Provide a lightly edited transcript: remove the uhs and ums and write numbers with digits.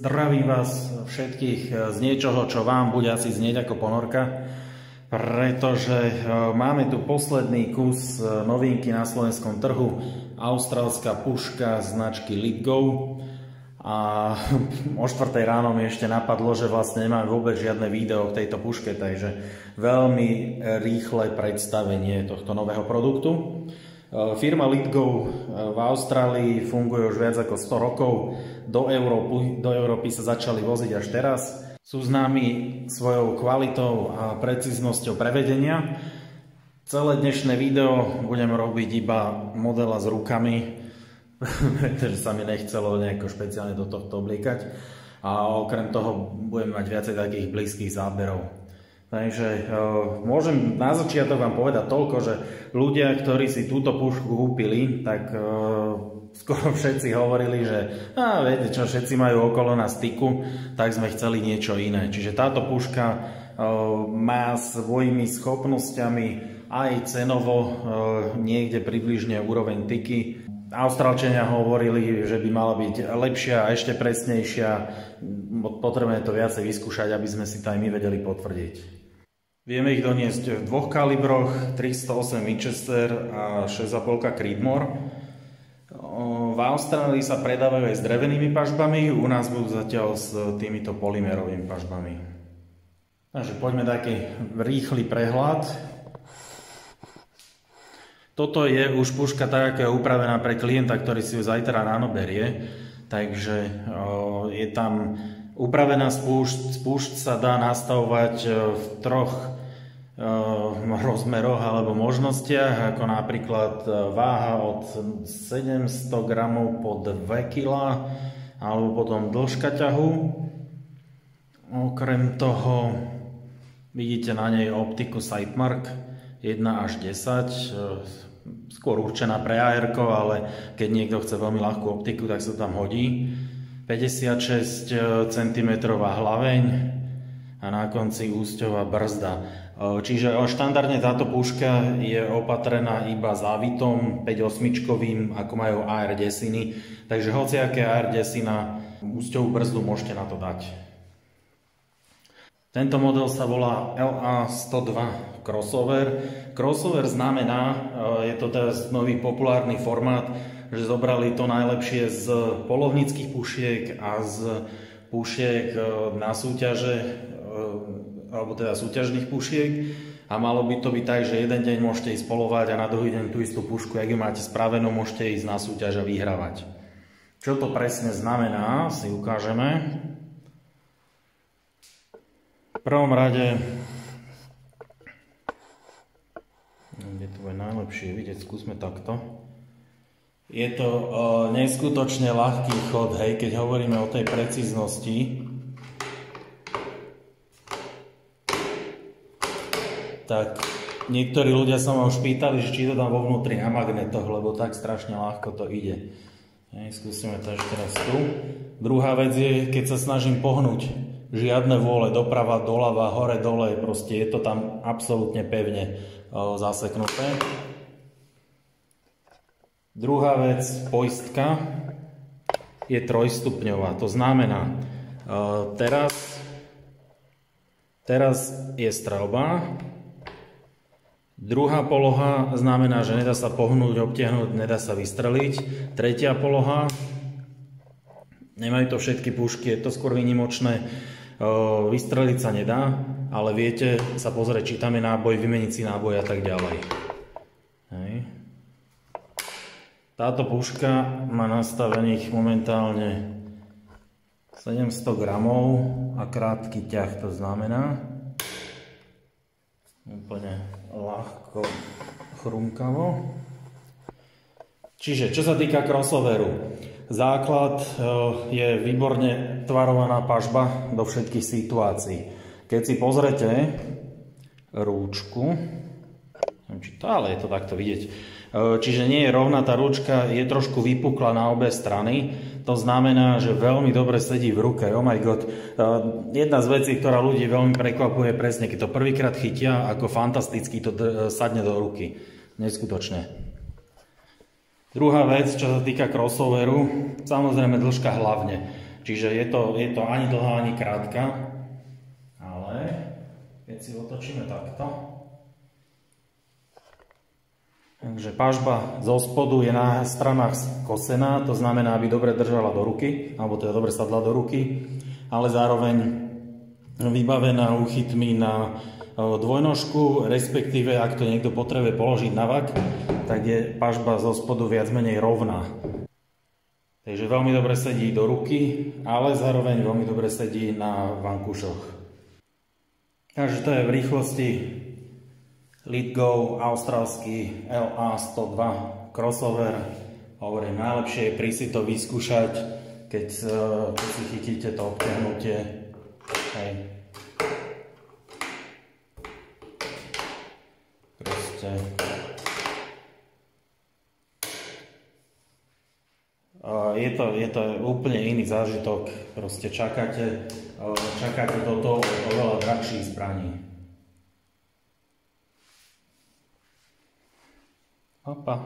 Zdravím vás všetkých z niečoho, čo vám bude asi znieť ako ponorka, pretože máme tu posledný kus novinky na slovenskom trhu, austrálska puška značky Litgo. A o 4 ráno mi ešte napadlo, že vlastne nemám vôbec žiadne video k tejto puške, takže veľmi rýchle predstavenie tohto nového produktu. Firma Litgo v Austrálii funguje už viac ako 100 rokov. Do Európy sa začali voziť až teraz. Sú známi svojou kvalitou a precíznosťou prevedenia. Celé dnešné video budem robiť iba modela s rukami, pretože sa mi nechcelo nejako špeciálne do tohto obliekať. A okrem toho budem mať viacej takých blízkych záberov. Takže môžem na začiatok vám povedať toľko, že ľudia, ktorí si túto pušku kúpili, tak skoro všetci hovorili, že viete čo, všetci majú okolo na styku, tak sme chceli niečo iné. Čiže táto puška má svojimi schopnosťami aj cenovo niekde približne úroveň tyky. Austrálčania hovorili, že by mala byť lepšia a ešte presnejšia. Potrebujeme to viacej vyskúšať, aby sme si to aj my vedeli potvrdiť. Vieme ich doniesť v dvoch kalibroch, 308 Winchester a 6,5 Creedmoor. V Austrálii sa predávajú aj s drevenými pažbami, u nás budú zatiaľ s týmito polymerovými pažbami. Takže poďme taký rýchly prehľad. Toto je už puška tak, ako je upravená pre klienta, ktorý si ju zajtra ráno berie. Takže je tam upravená spúšť sa dá nastavovať v troch rozmeroch alebo možnostiach, ako napríklad váha od 700 g po 2 kg alebo potom dĺžka ťahu. Okrem toho vidíte na nej optiku Sightmark 1 až 10, skôr určená pre AR-ko, ale keď niekto chce veľmi ľahkú optiku, tak sa tam hodí. 56 cm hlaveň a na konci úsťová brzda. Čiže štandardne táto puška je opatrená iba závitom 5-8-čkovým, ako majú AR desiny. Takže hociaké AR desina, úsťovú brzdu môžete na to dať. Tento model sa volá LA102 Crossover. Crossover znamená, je to teraz nový populárny formát, že zobrali to najlepšie z polovníckych pušiek a z pušiek na súťaže, alebo teda súťažných pušiek. A malo by to byť tak, že jeden deň môžete ísť polovať a na druhý deň tú istú pušku, ak ju máte spravenú, môžete ísť na súťaž a vyhrávať. Čo to presne znamená, si ukážeme. V prvom rade, kde to je najlepšie vidieť, skúsme takto. Je to neskutočne ľahký chod, hej, keď hovoríme o tej precíznosti. Tak niektorí ľudia sa ma už pýtali, že či to dám vo vnútri na magnetoch, lebo tak strašne ľahko to ide. Hej, skúsime to ešte raz tu. Druhá vec je, keď sa snažím pohnúť, žiadne vôle, doprava, doľava, hore, dole, proste je to tam absolútne pevne zaseknuté. Druhá vec, poistka je trojstupňová, to znamená, teraz je streľba, druhá poloha znamená, že nedá sa pohnúť, obtiahnuť, nedá sa vystreliť, tretia poloha, nemajú to všetky pušky, je to skôr výnimočné, vystreliť sa nedá, ale viete sa pozrieť, či tam je náboj, vymeniť si náboj a tak ďalej. Hej. Táto puška má nastavených momentálne 700 g a krátky ťah, to znamená úplne ľahko, chrumkavo. Čiže čo sa týka crossoveru, základ je výborne tvarovaná pažba do všetkých situácií. Keď si pozrete rúčku, neviem, či to, ale je to takto vidieť. Čiže nie je rovná tá ručka, je trošku vypukla na obe strany. To znamená, že veľmi dobre sedí v ruke. Oh my god. Jedna z vecí, ktorá ľudí veľmi prekvapuje, presne keď to prvýkrát chytia, ako fantasticky to sadne do ruky. Neskutočne. Druhá vec, čo sa týka crossoveru, samozrejme dĺžka hlavne. Čiže je to ani dlhá, ani krátka, ale keď si otočíme takto, takže pažba zo spodu je na stranách skosená, to znamená, aby dobre držala do ruky, alebo teda dobre sadla do ruky, ale zároveň vybavená úchytmi na dvojnožku, respektíve ak to niekto potrebuje položiť na vak, tak je pažba zo spodu viac menej rovná. Takže veľmi dobre sedí do ruky, ale zároveň veľmi dobre sedí na vankúšoch. Takže to je v rýchlosti Letgo austrálsky LA102 crossover. Hovorím, najlepšie je prísť si to vyskúšať, keď si chytíte to obťahnutie. Hej. Proste. Je to úplne iný zážitok. Proste čakáte toto oveľa drahších zbraní. Opa.